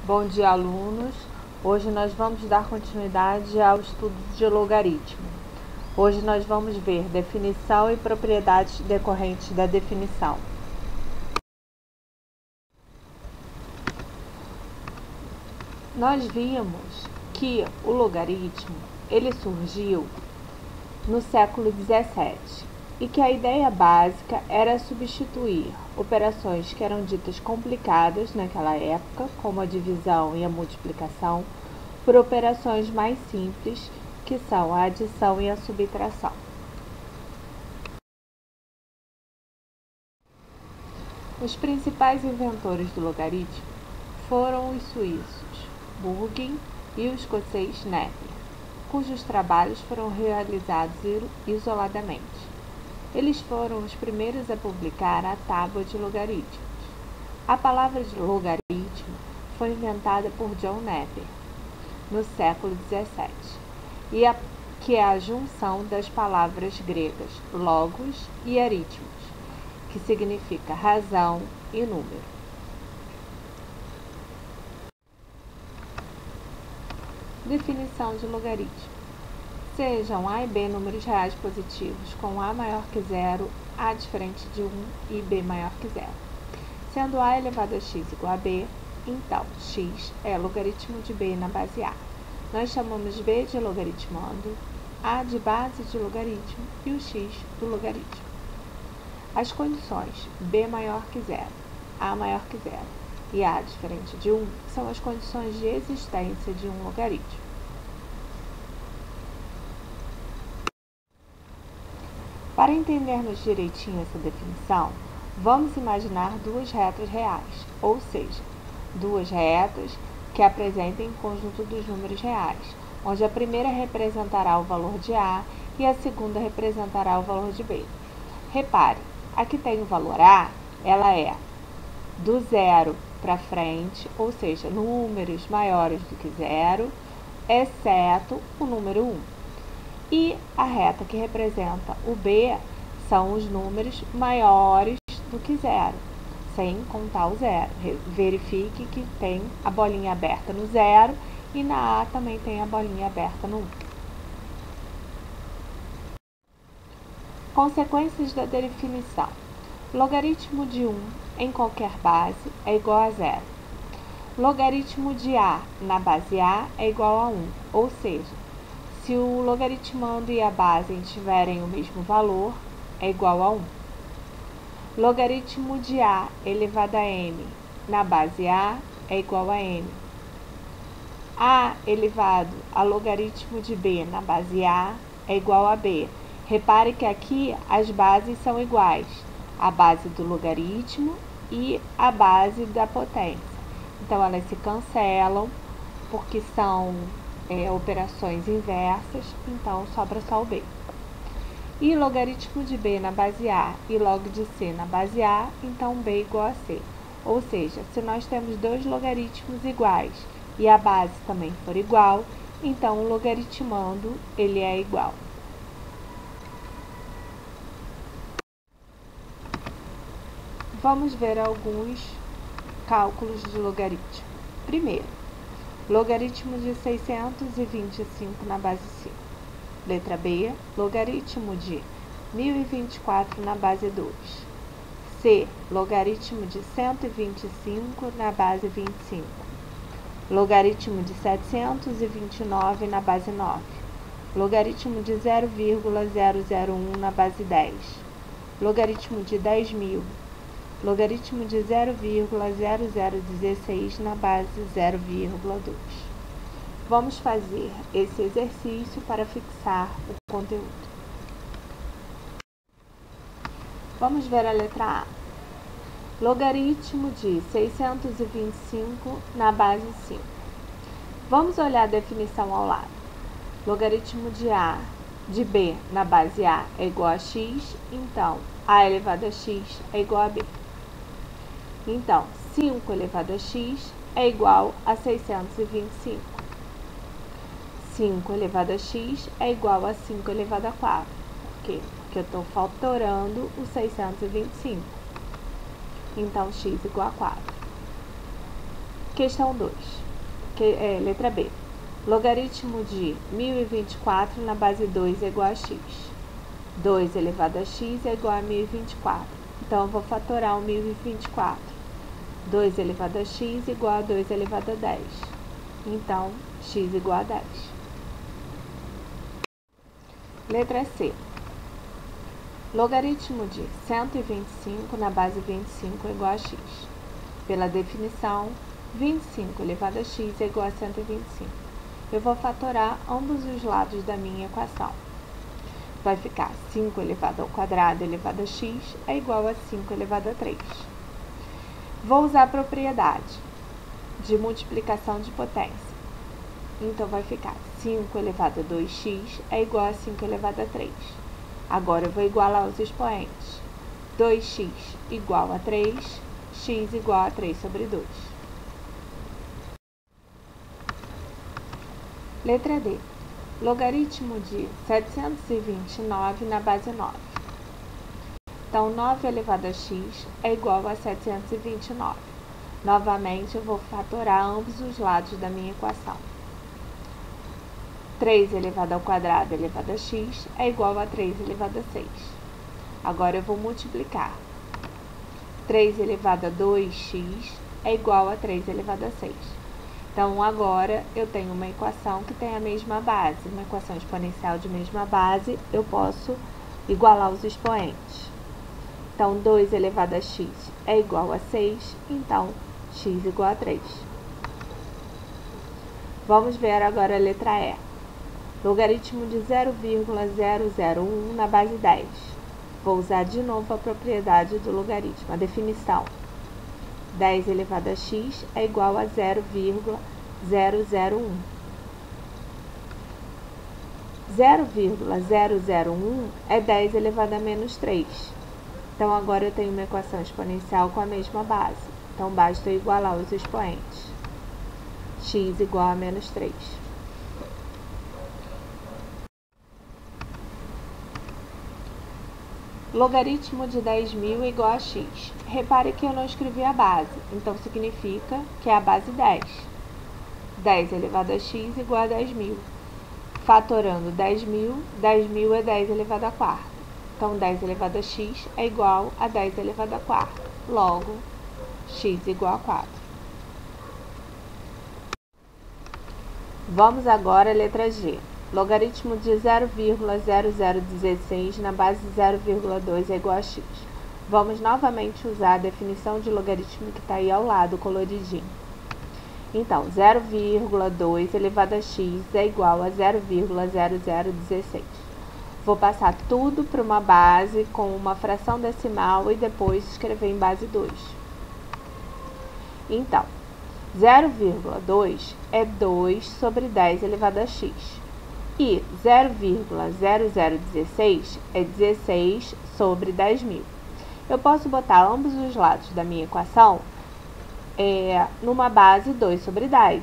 Bom dia, alunos! Hoje nós vamos dar continuidade ao estudo de logaritmo. Hoje nós vamos ver definição e propriedades decorrentes da definição. Nós vimos que o logaritmo ele surgiu no século XVII e que a ideia básica era substituir operações que eram ditas complicadas naquela época, como a divisão e a multiplicação, por operações mais simples, que são a adição e a subtração. Os principais inventores do logaritmo foram os suíços Bürger e o escocês Napier, cujos trabalhos foram realizados isoladamente. Eles foram os primeiros a publicar a tábua de logaritmos. A palavra de logaritmo foi inventada por John Napier no século XVII, que é a junção das palavras gregas logos e aritmos, que significa razão e número. Definição de logaritmo. Sejam A e B números reais positivos com A maior que zero, A diferente de 1 e B maior que zero. Sendo A elevado a x igual a B, então x é logaritmo de B na base A. Nós chamamos B de logaritmando, A de base de logaritmo e o x do logaritmo. As condições B maior que zero, A maior que zero e A diferente de 1 são as condições de existência de um logaritmo. Para entendermos direitinho essa definição, vamos imaginar duas retas reais, ou seja, duas retas que apresentem o conjunto dos números reais, onde a primeira representará o valor de A e a segunda representará o valor de B. Repare, a que tem o valor A, ela é do zero para frente, ou seja, números maiores do que zero, exceto o número 1. E a reta que representa o B são os números maiores do que zero, sem contar o zero. Verifique que tem a bolinha aberta no zero e na A também tem a bolinha aberta no 1. Consequências da definição. Logaritmo de 1 em qualquer base é igual a zero. Logaritmo de A na base A é igual a 1, ou seja, se o logaritmando e a base tiverem o mesmo valor, é igual a 1. Logaritmo de A elevado a n na base A é igual a n. A elevado a logaritmo de B na base A é igual a B. Repare que aqui as bases são iguais, a base do logaritmo e a base da potência. Então, elas se cancelam porque são operações inversas, então sobra só o B. E logaritmo de B na base A e log de C na base A, então B igual a C. Ou seja, se nós temos dois logaritmos iguais e a base também for igual, então o logaritmando ele é igual. Vamos ver alguns cálculos de logaritmo. Primeiro, logaritmo de 625 na base 5. Letra B, logaritmo de 1024 na base 2. C, logaritmo de 125 na base 25. Logaritmo de 729 na base 9. Logaritmo de 0,001 na base 10. Logaritmo de 10.000. Logaritmo de 0,0016 na base 0,2. Vamos fazer esse exercício para fixar o conteúdo. Vamos ver a letra A. Logaritmo de 625 na base 5. Vamos olhar a definição ao lado. Logaritmo de B na base A é igual a x, então A elevado a x é igual a B. Então, 5 elevado a x é igual a 625. 5 elevado a x é igual a 5 elevado a 4. Por quê? Porque eu estou fatorando o 625. Então, x igual a 4. Questão 2. Letra B. Logaritmo de 1024 na base 2 é igual a x. 2 elevado a x é igual a 1024. Então, eu vou fatorar o 1024. 2 elevado a x igual a 2 elevado a 10. Então, x igual a 10. Letra C. Logaritmo de 125 na base 25 é igual a x. Pela definição, 25 elevado a x é igual a 125. Eu vou fatorar ambos os lados da minha equação. Vai ficar 5 elevado ao quadrado elevado a x é igual a 5 elevado a 3. Vou usar a propriedade de multiplicação de potência. Então, vai ficar 5 elevado a 2x é igual a 5 elevado a 3. Agora, eu vou igualar os expoentes. 2x igual a 3, x igual a 3 sobre 2. Letra D. Logaritmo de 729 na base 9. Então, 9 elevado a x é igual a 729. Novamente, eu vou fatorar ambos os lados da minha equação. 3 elevado ao quadrado elevado a x é igual a 3 elevado a 6. Agora, eu vou multiplicar. 3 elevado a 2x é igual a 3 elevado a 6. Então, agora, eu tenho uma equação que tem a mesma base. Uma equação exponencial de mesma base, eu posso igualar os expoentes. Então, 2 elevado a x é igual a 6, então, x igual a 3. Vamos ver agora a letra E. Logaritmo de 0,001 na base 10. Vou usar de novo a propriedade do logaritmo, a definição. 10 elevado a x é igual a 0,001. 0,001 é 10 elevado a menos 3. Então, agora eu tenho uma equação exponencial com a mesma base. Então, basta eu igualar os expoentes. X igual a menos 3. Logaritmo de 10.000 igual a x. Repare que eu não escrevi a base, então significa que é a base 10. 10 elevado a x igual a 10.000. Fatorando 10.000, 10.000 é 10 elevado a quarta. Então, 10 elevado a x é igual a 10 elevado a quarta. Logo, x igual a 4. Vamos agora à letra G. Logaritmo de 0,0016 na base 0,2 é igual a x. Vamos novamente usar a definição de logaritmo que está aí ao lado, coloridinho. Então, 0,2 elevado a x é igual a 0,0016. Vou passar tudo para uma base com uma fração decimal e depois escrever em base 2. Então, 0,2 é 2 sobre 10 elevado a x. E 0,0016 é 16 sobre 10.000. Eu posso botar ambos os lados da minha equação numa base 2 sobre 10.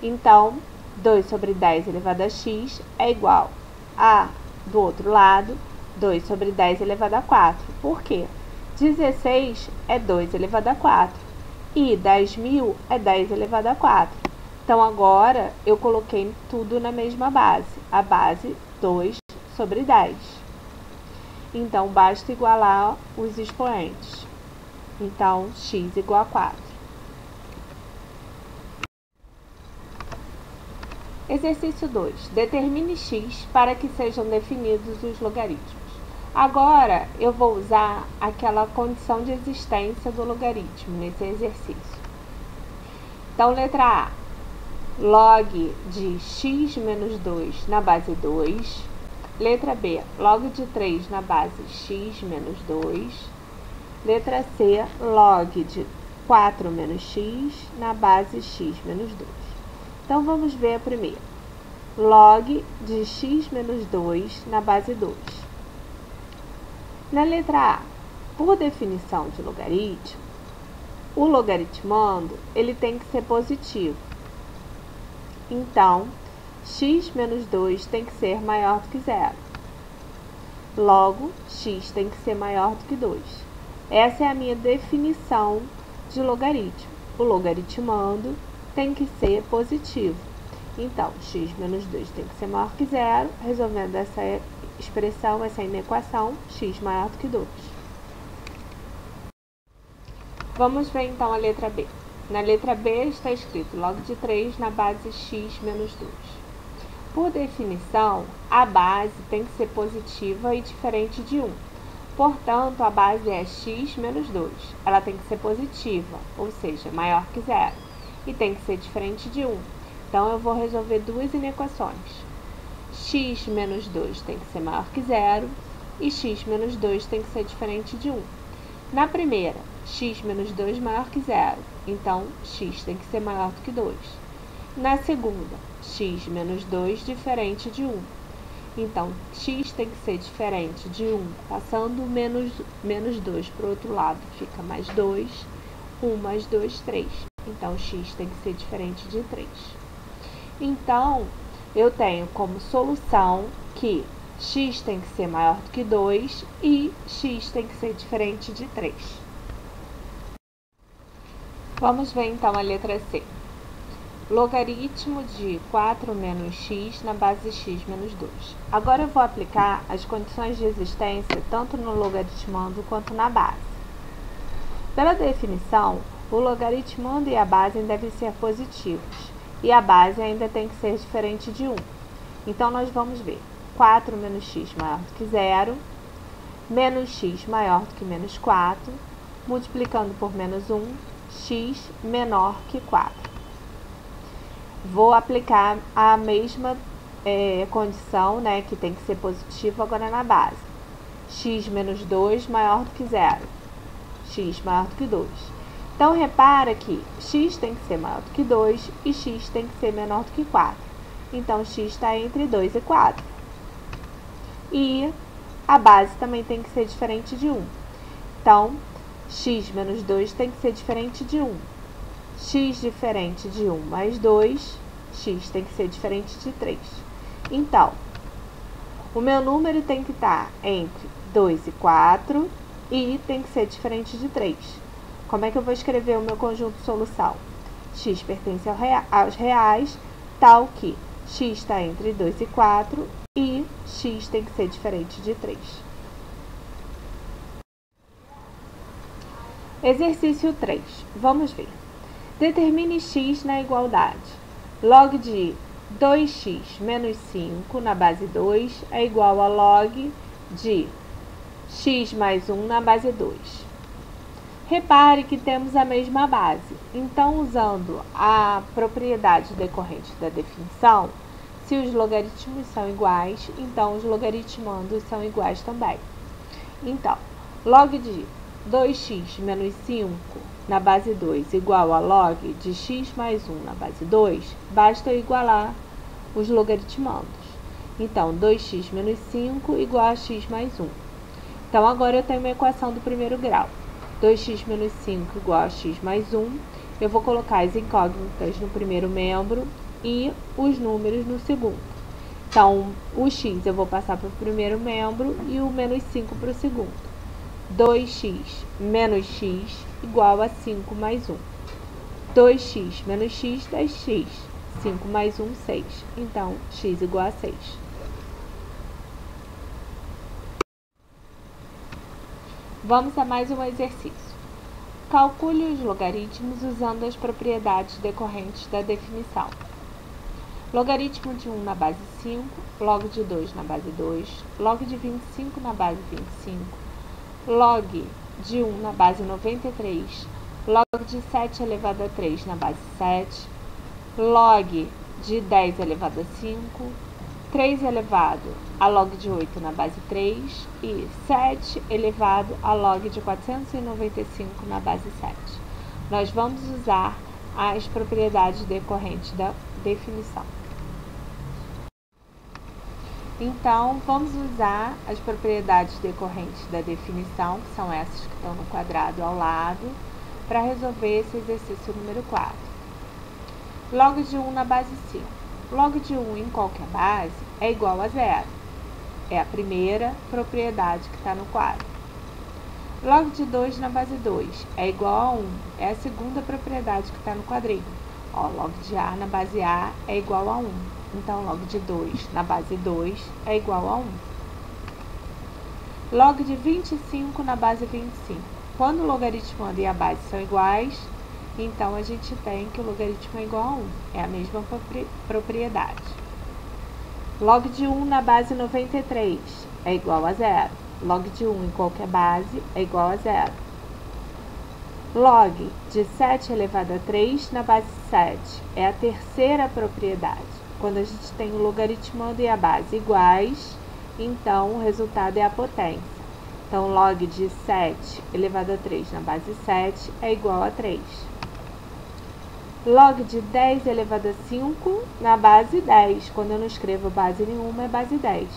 Então, 2 sobre 10 elevado a x é igual a, do outro lado, 2 sobre 10 elevado a 4. Por quê? 16 é 2 elevado a 4. E 10.000 é 10 elevado a 4. Então, agora, eu coloquei tudo na mesma base. A base 2 sobre 10. Então, basta igualar os expoentes. Então, x igual a 4. Exercício 2. Determine x para que sejam definidos os logaritmos. Agora, eu vou usar aquela condição de existência do logaritmo nesse exercício. Então, letra A. Log de x menos 2 na base 2. Letra B. Log de 3 na base x menos 2. Letra C. Log de 4 menos x na base x menos 2. Então, vamos ver a primeira. Log de x menos 2 na base 2. Na letra A, por definição de logaritmo, o logaritmando, ele tem que ser positivo. Então, x menos 2 tem que ser maior do que 0. Logo, x tem que ser maior do que 2. Essa é a minha definição de logaritmo. o logaritmando tem que ser positivo. Então, x menos 2 tem que ser maior que zero. Resolvendo essa expressão, essa inequação, x maior do que 2. Vamos ver então a letra B. Na letra B está escrito log de 3 na base x menos 2. Por definição, a base tem que ser positiva e diferente de 1. Portanto, a base é x menos 2. Ela tem que ser positiva, ou seja, maior que zero. E tem que ser diferente de 1. Então, eu vou resolver duas inequações. X menos 2 tem que ser maior que zero e x menos 2 tem que ser diferente de 1. Na primeira, x menos 2 maior que zero, então x tem que ser maior do que 2. Na segunda, x menos 2 diferente de 1. Então, x tem que ser diferente de 1, passando menos 2 para o outro lado, fica mais 2, 1 mais 2, 3. Então, x tem que ser diferente de 3. Então, eu tenho como solução que x tem que ser maior do que 2 e x tem que ser diferente de 3. Vamos ver então a letra C. Logaritmo de 4 menos x na base x menos 2. Agora eu vou aplicar as condições de existência tanto no logaritmando quanto na base. Pela definição, o logaritmando e a base devem ser positivos, e a base ainda tem que ser diferente de 1. Então, nós vamos ver 4 menos x maior do que zero, menos x maior do que menos 4, multiplicando por menos 1, x menor que 4. Vou aplicar a mesma condição, né, que tem que ser positivo agora na base. X menos 2 maior do que zero, x maior do que 2. Então, repara que x tem que ser maior do que 2 e x tem que ser menor do que 4. Então, x está entre 2 e 4. E a base também tem que ser diferente de 1. Então, x menos 2 tem que ser diferente de 1. X diferente de 1 mais 2, x tem que ser diferente de 3. Então, o meu número tem que estar entre 2 e 4 e tem que ser diferente de 3. Como é que eu vou escrever o meu conjunto de solução? X pertence aos reais, tal que x está entre 2 e 4 e x tem que ser diferente de 3. Exercício 3. Vamos ver. Determine x na igualdade. Log de 2x menos 5 na base 2 é igual a log de x mais 1 na base 2. Repare que temos a mesma base. Então, usando a propriedade decorrente da definição, se os logaritmos são iguais, então os logaritmandos são iguais também. Então, log de 2x menos 5 na base 2 igual a log de x mais 1 na base 2, basta eu igualar os logaritmandos. Então, 2x menos 5 igual a x mais 1. Então, agora eu tenho uma equação do primeiro grau. 2x menos 5 igual a x mais 1. Eu vou colocar as incógnitas no primeiro membro e os números no segundo. Então, o x eu vou passar para o primeiro membro e o menos 5 para o segundo. 2x menos x igual a 5 mais 1. 2x menos x dá x. 5 mais 1, 6. Então, x igual a 6. Vamos a mais um exercício. Calcule os logaritmos usando as propriedades decorrentes da definição. Logaritmo de 1 na base 5, log de 2 na base 2, log de 25 na base 25, log de 1 na base 93, log de 7 elevado a 3 na base 7, log de 10 elevado a 5, 3 elevado a log de 8 na base 3 e 7 elevado a log de 495 na base 7. Nós vamos usar as propriedades decorrentes da definição. Então, vamos usar as propriedades decorrentes da definição, que são essas que estão no quadrado ao lado, para resolver esse exercício número 4. Log de 1 na base 5. Log de 1 em qualquer base é igual a zero. É a primeira propriedade que está no quadro. Log de 2 na base 2 é igual a 1. É a segunda propriedade que está no quadrinho. Ó, log de A na base A é igual a 1. Então, log de 2 na base 2 é igual a 1. Log de 25 na base 25. Quando o logaritmando e a base são iguais, então a gente tem que o logaritmo é igual a 1. É a mesma propriedade. Log de 1 na base 93 é igual a 0. Log de 1 em qualquer base é igual a 0. Log de 7 elevado a 3 na base 7 é a terceira propriedade. Quando a gente tem o logaritmando e a base iguais, então o resultado é a potência. Então, log de 7 elevado a 3 na base 7 é igual a 3. Log de 10 elevado a 5 na base 10. Quando eu não escrevo base nenhuma, é base 10.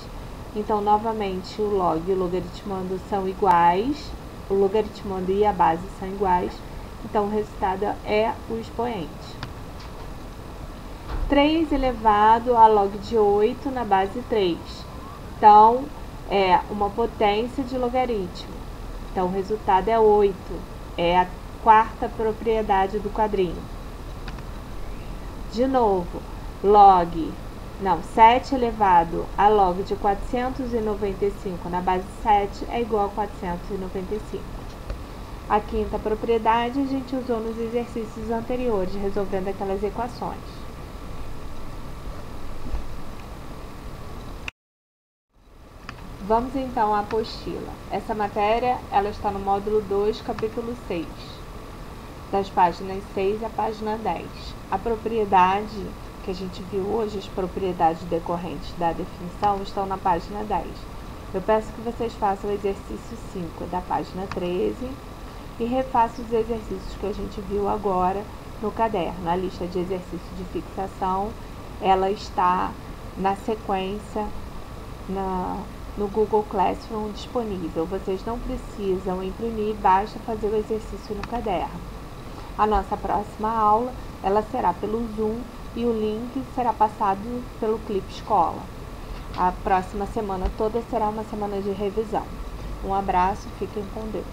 Então, novamente, o log e o logaritmando são iguais. O logaritmando e a base são iguais. Então, o resultado é o expoente. 3 elevado a log de 8 na base 3. Então, é uma potência de logaritmo. Então, o resultado é 8. É a quarta propriedade do quadrinho. De novo, 7 elevado a log de 495 na base 7 é igual a 495. A quinta propriedade a gente usou nos exercícios anteriores, resolvendo aquelas equações. Vamos então à apostila. Essa matéria ela está no módulo 2, capítulo 6, das páginas 6 à página 10. A propriedade que a gente viu hoje, as propriedades decorrentes da definição, estão na página 10. Eu peço que vocês façam o exercício 5 da página 13 e refaçam os exercícios que a gente viu agora no caderno. A lista de exercícios de fixação, ela está na sequência no Google Classroom disponível. Vocês não precisam imprimir, basta fazer o exercício no caderno. A nossa próxima aula, ela será pelo Zoom e o link será passado pelo Clipe Escola. A próxima semana toda será uma semana de revisão. Um abraço, fiquem com Deus.